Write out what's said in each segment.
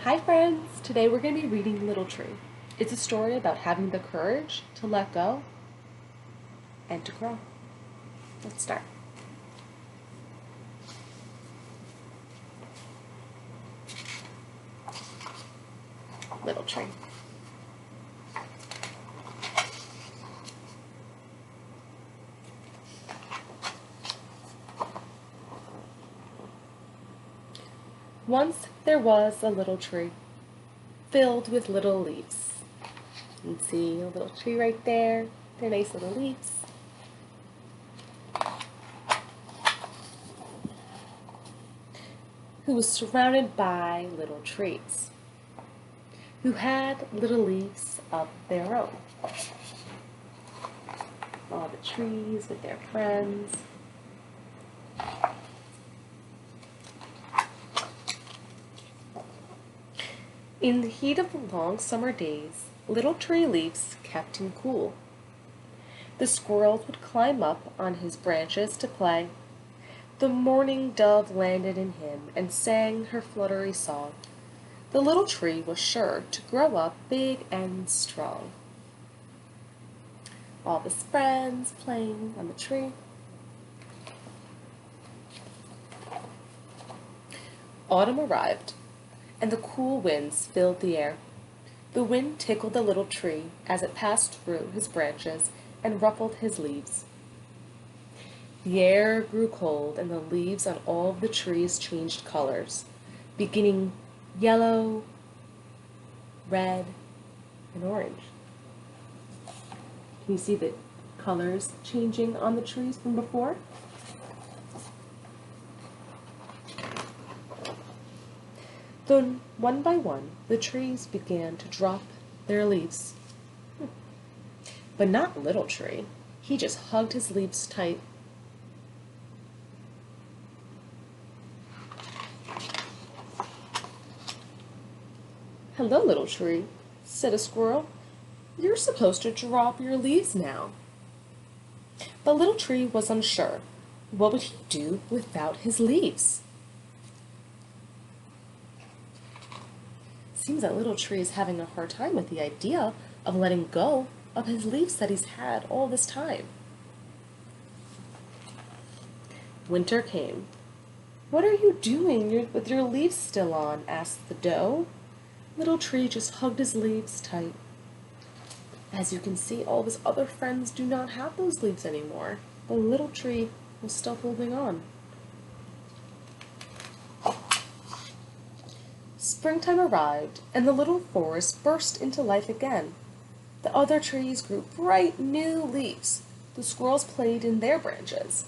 Hi friends! Today we're going to be reading Little Tree. It's a story about having the courage to let go and to grow. Let's start. Little Tree. Once there was a little tree filled with little leaves. You can see a little tree right there. They're nice little leaves. Who was surrounded by little trees, who had little leaves of their own. All the trees with their friends. In the heat of the long summer days, little tree leaves kept him cool. The squirrels would climb up on his branches to play. The mourning dove landed in him and sang her fluttery song. The little tree was sure to grow up big and strong. All his friends playing on the tree. Autumn arrived, and the cool winds filled the air. The wind tickled the little tree as it passed through his branches and ruffled his leaves. The air grew cold, and the leaves on all of the trees changed colors, beginning yellow, red, and orange. Can you see the colors changing on the trees from before? Then, one by one, the trees began to drop their leaves. But not Little Tree. He just hugged his leaves tight. "Hello, Little Tree," said a squirrel. "You're supposed to drop your leaves now." But Little Tree was unsure. What would he do without his leaves? Seems that Little Tree is having a hard time with the idea of letting go of his leaves that he's had all this time. Winter came. "What are you doing with your leaves still on?" asked the doe. Little Tree just hugged his leaves tight. As you can see, all of his other friends do not have those leaves anymore. But Little Tree was still holding on. Springtime arrived, and the little forest burst into life again. The other trees grew bright new leaves. The squirrels played in their branches.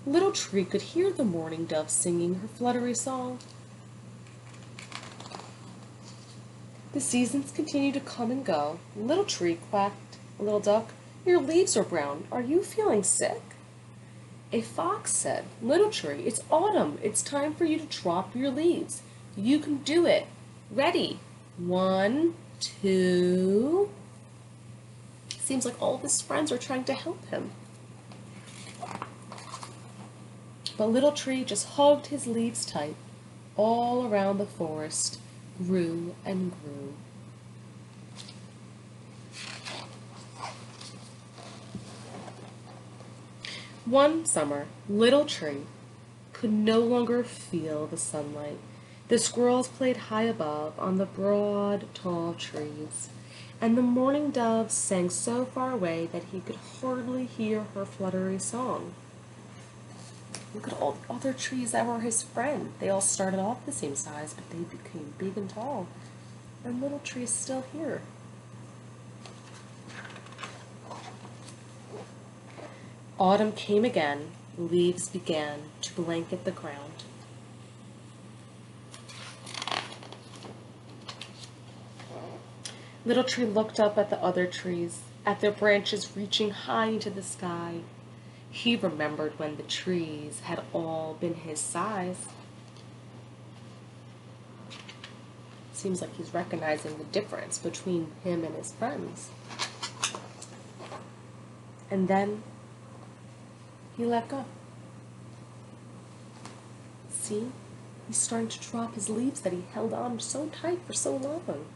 Little Tree could hear the mourning dove singing her fluttery song. The seasons continued to come and go. Little Tree quacked, "A little duck, your leaves are brown. Are you feeling sick?" A fox said, "Little Tree, it's autumn. It's time for you to drop your leaves. You can do it. Ready? 1, 2. Seems like all of his friends are trying to help him. But Little Tree just hugged his leaves tight. All around the forest grew and grew. One summer, Little Tree could no longer feel the sunlight. The squirrels played high above on the broad, tall trees, and the mourning dove sang so far away that he could hardly hear her fluttery song. Look at all the other trees that were his friend. They all started off the same size, but they became big and tall. And Little Tree is still here. Autumn came again. Leaves began to blanket the ground. Little Tree looked up at the other trees, at their branches reaching high into the sky. He remembered when the trees had all been his size. Seems like he's recognizing the difference between him and his friends. And then he let go. See? He's starting to drop his leaves that he held on so tight for so long.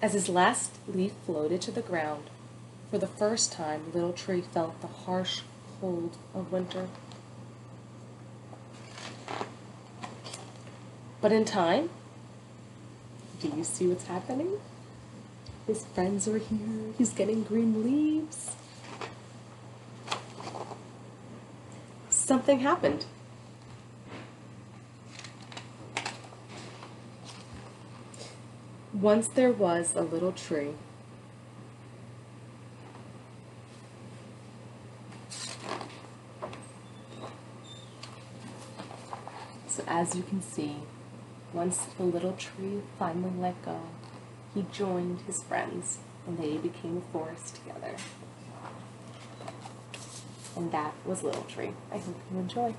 As his last leaf floated to the ground, for the first time, Little Tree felt the harsh cold of winter. But in time, do you see what's happening? His friends are here. He's getting green leaves. Something happened. Once there was a little tree. So as you can see, once the little tree finally let go, he joined his friends and they became a forest together. And that was Little Tree. I hope you enjoy.